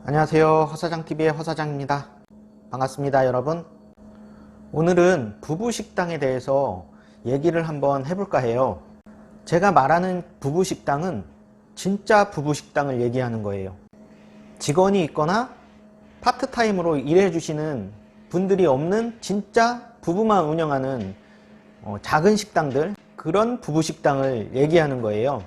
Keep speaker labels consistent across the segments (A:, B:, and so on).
A: 안녕하세요. 허사장TV의 허사장입니다. 반갑습니다, 여러분. 오늘은 부부식당에 대해서 얘기를 한번 해볼까 해요. 제가 말하는 부부식당은 진짜 부부식당을 얘기하는 거예요. 직원이 있거나 파트타임으로 일해주시는 분들이 없는 진짜 부부만 운영하는 작은 식당들, 그런 부부식당을 얘기하는 거예요.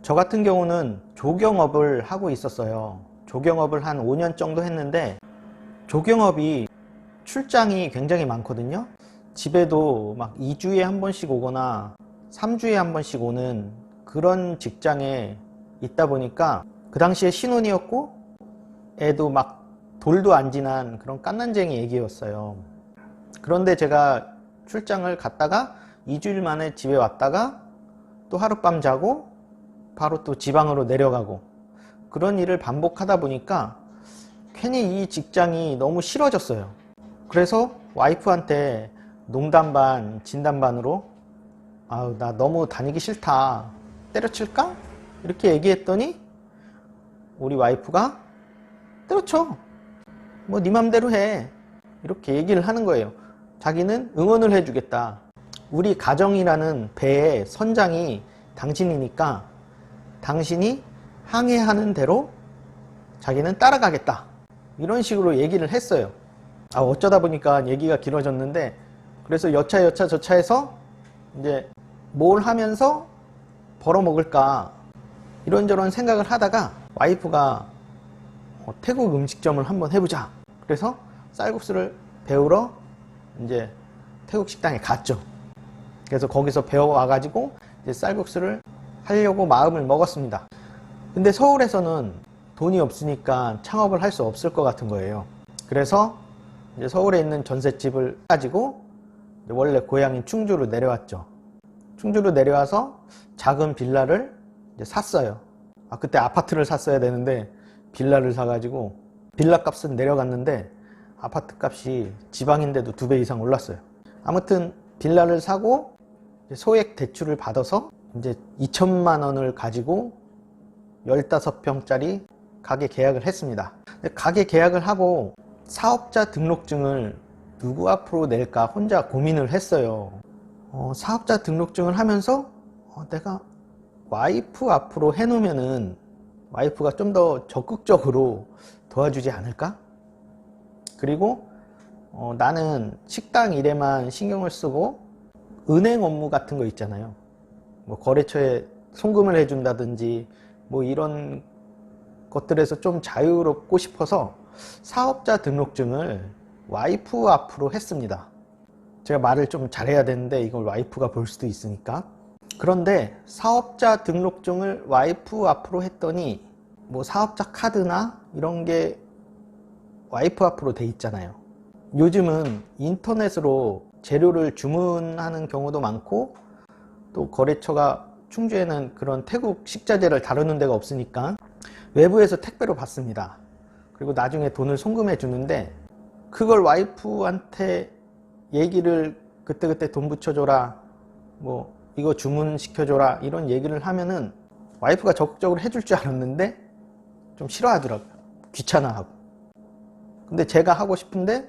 A: 저 같은 경우는 조경업을 하고 있었어요. 조경업을 한 5년 정도 했는데, 조경업이 출장이 굉장히 많거든요. 집에도 막 2주에 한 번씩 오거나 3주에 한 번씩 오는 그런 직장에 있다 보니까, 그 당시에 신혼이었고 애도 막 돌도 안 지난 그런 깐난쟁이 애기였어요. 그런데 제가 출장을 갔다가 2주일 만에 집에 왔다가 또 하룻밤 자고 바로 또 지방으로 내려가고, 그런 일을 반복하다 보니까 괜히 이 직장이 너무 싫어졌어요. 그래서 와이프한테 농담 반 진담 반으로 나 너무 다니기 싫다, 때려칠까? 이렇게 얘기했더니 우리 와이프가 때려쳐, 뭐 네 맘대로 해, 이렇게 얘기를 하는 거예요. 자기는 응원을 해주겠다. 우리 가정이라는 배의 선장이 당신이니까 당신이 항해하는 대로 자기는 따라가겠다, 이런 식으로 얘기를 했어요. 어쩌다 보니까 얘기가 길어졌는데, 그래서 여차 저차해서 이제 뭘 하면서 벌어먹을까 이런저런 생각을 하다가 와이프가 태국 음식점을 한번 해보자, 그래서 쌀국수를 배우러 이제 태국 식당에 갔죠. 그래서 거기서 배워와가지고 이제 쌀국수를 하려고 마음을 먹었습니다. 근데 서울에서는 돈이 없으니까 창업을 할 수 없을 것 같은 거예요. 그래서 이제 서울에 있는 전셋집을 가지고 원래 고향인 충주로 내려왔죠. 충주로 내려와서 작은 빌라를 이제 샀어요. 그때 아파트를 샀어야 되는데 빌라를 사가지고 빌라 값은 내려갔는데 아파트 값이 지방인데도 2배 이상 올랐어요. 아무튼 빌라를 사고 소액 대출을 받아서 이제 2천만 원을 가지고 15평짜리 가게 계약을 했습니다. 가게 계약을 하고 사업자 등록증을 누구 앞으로 낼까 혼자 고민을 했어요. 사업자 등록증을 하면서 내가 와이프 앞으로 해놓으면은 와이프가 좀 더 적극적으로 도와주지 않을까? 그리고 나는 식당 일에만 신경을 쓰고 은행 업무 같은 거 있잖아요. 뭐 거래처에 송금을 해준다든지 뭐 이런 것들에서 좀 자유롭고 싶어서 사업자 등록증을 와이프 앞으로 했습니다. 제가 말을 좀 잘해야 되는데 이걸 와이프가 볼 수도 있으니까. 그런데 사업자 등록증을 와이프 앞으로 했더니 뭐 사업자 카드나 이런 게 와이프 앞으로 돼 있잖아요. 요즘은 인터넷으로 재료를 주문하는 경우도 많고, 또 거래처가 충주에는 그런 태국 식자재를 다루는 데가 없으니까 외부에서 택배로 받습니다. 그리고 나중에 돈을 송금해 주는데, 그걸 와이프한테 얘기를 그때그때 돈 붙여줘라, 뭐 이거 주문시켜줘라, 이런 얘기를 하면은 와이프가 적극적으로 해줄 줄 알았는데 좀 싫어하더라고요. 귀찮아하고. 근데 제가 하고 싶은데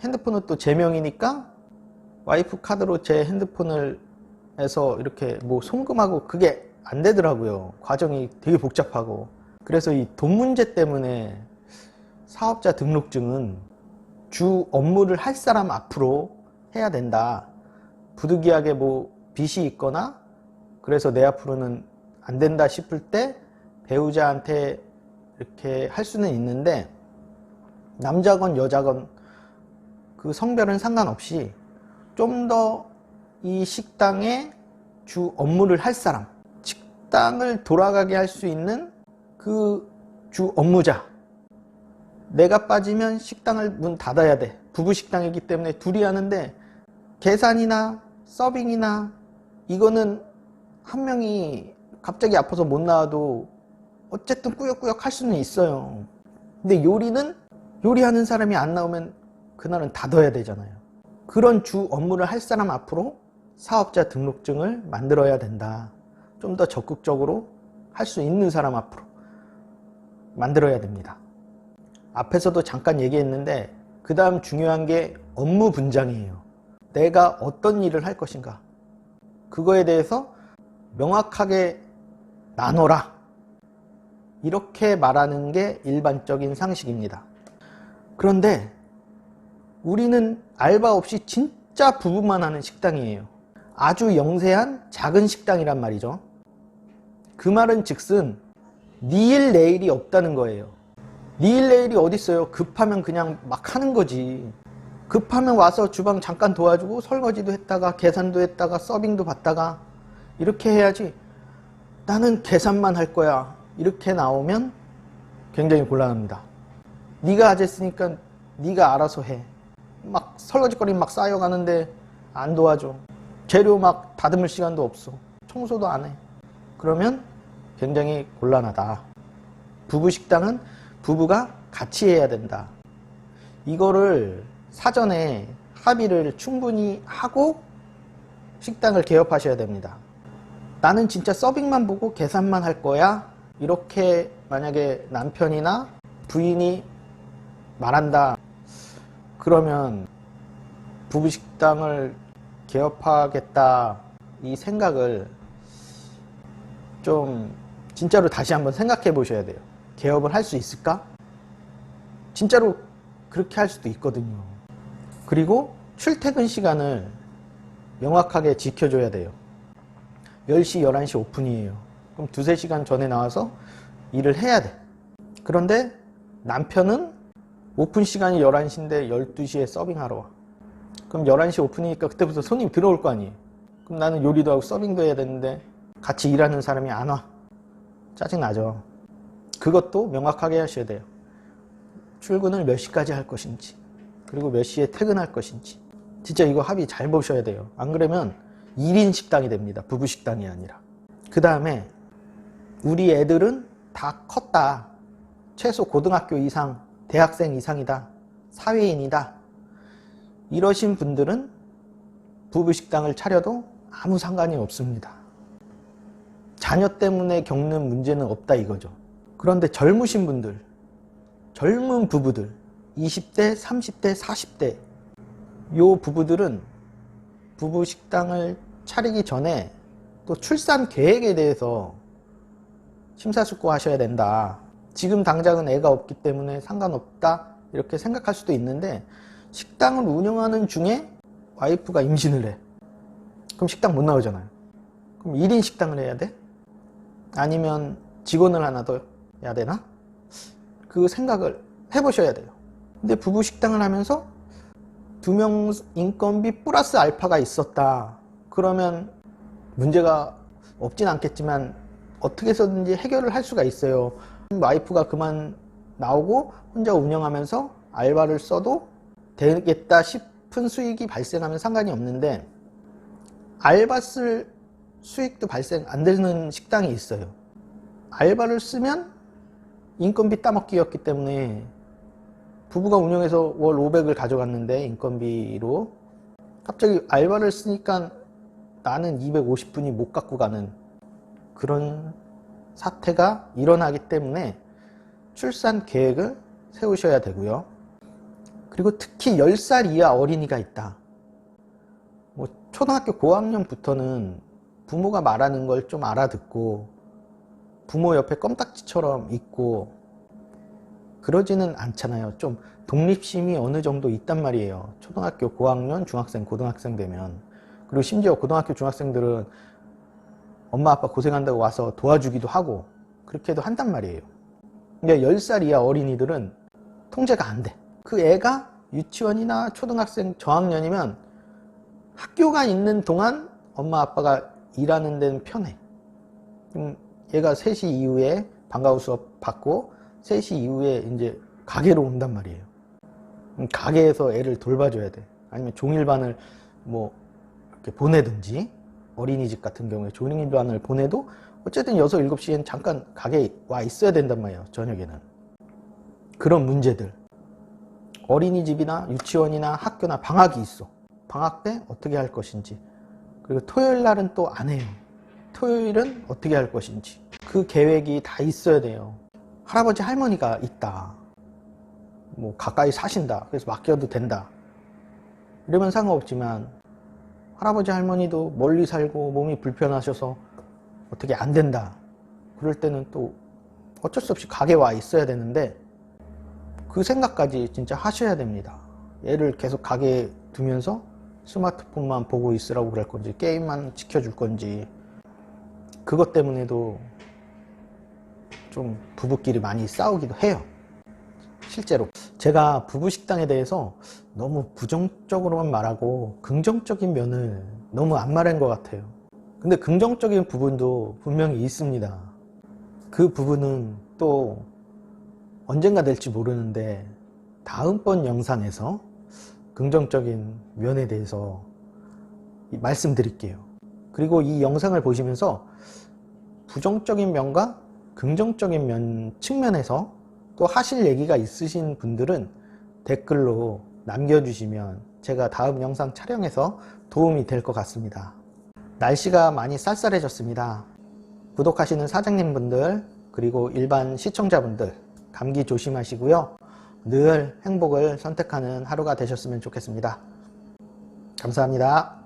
A: 핸드폰은 또 제 명이니까 와이프 카드로 제 핸드폰을 해서 이렇게 뭐 송금하고 그게 안 되더라고요. 과정이 되게 복잡하고. 그래서 이 돈 문제 때문에 사업자 등록증은 주 업무를 할 사람 앞으로 해야 된다. 부득이하게 뭐 빚이 있거나 그래서 내 앞으로는 안 된다 싶을 때 배우자한테 이렇게 할 수는 있는데, 남자건 여자건 그 성별은 상관없이 좀 더 이 식당의 주 업무를 할 사람, 식당을 돌아가게 할 수 있는 그 주 업무자, 내가 빠지면 식당을 문 닫아야 돼. 부부식당이기 때문에 둘이 하는데 계산이나 서빙이나 이거는 한 명이 갑자기 아파서 못 나와도 어쨌든 꾸역꾸역 할 수는 있어요. 근데 요리는 요리하는 사람이 안 나오면 그날은 닫아야 되잖아요. 그런 주 업무를 할 사람 앞으로 사업자 등록증을 만들어야 된다. 좀 더 적극적으로 할 수 있는 사람 앞으로 만들어야 됩니다. 앞에서도 잠깐 얘기했는데 그 다음 중요한 게 업무 분장이에요. 내가 어떤 일을 할 것인가, 그거에 대해서 명확하게 나눠라, 이렇게 말하는 게 일반적인 상식입니다. 그런데 우리는 알바 없이 진짜 부부만 하는 식당이에요. 아주 영세한 작은 식당이란 말이죠. 그 말은 즉슨 니일 내일이 없다는 거예요. 니일 내일이 어딨어요. 급하면 그냥 막 하는 거지. 급하면 와서 주방 잠깐 도와주고 설거지도 했다가 계산도 했다가 서빙도 받다가 이렇게 해야지, 나는 계산만 할 거야, 이렇게 나오면 굉장히 곤란합니다. 네가 아재쓰니까 네가 알아서 해. 막 설거지거리 막 쌓여가는데 안 도와줘. 재료 막 다듬을 시간도 없어. 청소도 안 해. 그러면 굉장히 곤란하다. 부부 식당은 부부가 같이 해야 된다. 이거를 사전에 합의를 충분히 하고 식당을 개업하셔야 됩니다. 나는 진짜 서빙만 보고 계산만 할 거야, 이렇게 만약에 남편이나 부인이 말한다, 그러면 부부 식당을 개업하겠다, 이 생각을 좀 진짜로 다시 한번 생각해 보셔야 돼요. 개업을 할 수 있을까? 진짜로 그렇게 할 수도 있거든요. 그리고 출퇴근 시간을 명확하게 지켜줘야 돼요. 10시, 11시 오픈이에요. 그럼 2-3시간 전에 나와서 일을 해야 돼. 그런데 남편은 오픈 시간이 11시인데 12시에 서빙하러 와. 그럼 11시 오픈이니까 그때부터 손님 들어올 거 아니에요. 그럼 나는 요리도 하고 서빙도 해야 되는데 같이 일하는 사람이 안 와. 짜증나죠. 그것도 명확하게 하셔야 돼요. 출근을 몇 시까지 할 것인지, 그리고 몇 시에 퇴근할 것인지. 진짜 이거 합의 잘 보셔야 돼요. 안 그러면 1인 식당이 됩니다. 부부 식당이 아니라. 그 다음에 우리 애들은 다 컸다. 최소 고등학교 이상, 대학생 이상이다. 사회인이다. 이러신 분들은 부부 식당을 차려도 아무 상관이 없습니다. 자녀 때문에 겪는 문제는 없다 이거죠. 그런데 젊으신 분들, 젊은 부부들, 20대, 30대, 40대, 요 부부들은 부부 식당을 차리기 전에 또 출산 계획에 대해서 심사숙고하셔야 된다. 지금 당장은 애가 없기 때문에 상관없다, 이렇게 생각할 수도 있는데, 식당을 운영하는 중에 와이프가 임신을 해. 그럼 식당 못 나오잖아요. 그럼 1인 식당을 해야 돼? 아니면 직원을 하나 더 해야 되나? 그 생각을 해보셔야 돼요. 근데 부부 식당을 하면서 2명 인건비 플러스 알파가 있었다. 그러면 문제가 없진 않겠지만 어떻게 해서든지 해결을 할 수가 있어요. 와이프가 그만 나오고 혼자 운영하면서 알바를 써도 되겠다 싶은 수익이 발생하면 상관이 없는데, 알바 쓸 수익도 발생 안 되는 식당이 있어요. 알바를 쓰면 인건비 따먹기였기 때문에 부부가 운영해서 월 500을 가져갔는데 인건비로 갑자기 알바를 쓰니까 나는 250분이 못 갖고 가는 그런 사태가 일어나기 때문에 출산 계획을 세우셔야 되고요. 그리고 특히 10살 이하 어린이가 있다. 뭐 초등학교 고학년부터는 부모가 말하는 걸 좀 알아듣고 부모 옆에 껌딱지처럼 있고 그러지는 않잖아요. 좀 독립심이 어느 정도 있단 말이에요. 초등학교 고학년, 중학생, 고등학생 되면. 그리고 심지어 고등학교 중학생들은 엄마 아빠 고생한다고 와서 도와주기도 하고 그렇게도 한단 말이에요. 근데 10살 이하 어린이들은 통제가 안 돼. 그 애가 유치원이나 초등학생 저학년이면 학교가 있는 동안 엄마 아빠가 일하는 데는 편해. 그럼 얘가 3시 이후에 방과후 수업 받고 3시 이후에 이제 가게로 온단 말이에요. 가게에서 애를 돌봐줘야 돼. 아니면 종일반을 뭐 이렇게 보내든지, 어린이집 같은 경우에 종일반을 보내도 어쨌든 6, 7시엔 잠깐 가게에 와 있어야 된단 말이에요. 저녁에는. 그런 문제들. 어린이집이나 유치원이나 학교나 방학이 있어. 방학 때 어떻게 할 것인지. 그리고 토요일 날은 또 안 해요. 토요일은 어떻게 할 것인지. 그 계획이 다 있어야 돼요. 할아버지 할머니가 있다. 뭐 가까이 사신다, 그래서 맡겨도 된다, 이러면 상관없지만 할아버지 할머니도 멀리 살고 몸이 불편하셔서 어떻게 안 된다, 그럴 때는 또 어쩔 수 없이 가게 와 있어야 되는데 그 생각까지 진짜 하셔야 됩니다. 얘를 계속 가게에 두면서 스마트폰만 보고 있으라고 그럴 건지 게임만 지켜줄 건지, 그것 때문에도 좀 부부끼리 많이 싸우기도 해요. 실제로 제가 부부식당에 대해서 너무 부정적으로만 말하고 긍정적인 면을 너무 안 말한 것 같아요. 근데 긍정적인 부분도 분명히 있습니다. 그 부분은 또 언젠가 될지 모르는데 다음번 영상에서 긍정적인 면에 대해서 말씀드릴게요. 그리고 이 영상을 보시면서 부정적인 면과 긍정적인 면 측면에서 또 하실 얘기가 있으신 분들은 댓글로 남겨주시면 제가 다음 영상 촬영에서 도움이 될 것 같습니다. 날씨가 많이 쌀쌀해졌습니다. 구독하시는 사장님분들 그리고 일반 시청자분들 감기 조심하시고요. 늘 행복을 선택하는 하루가 되셨으면 좋겠습니다. 감사합니다.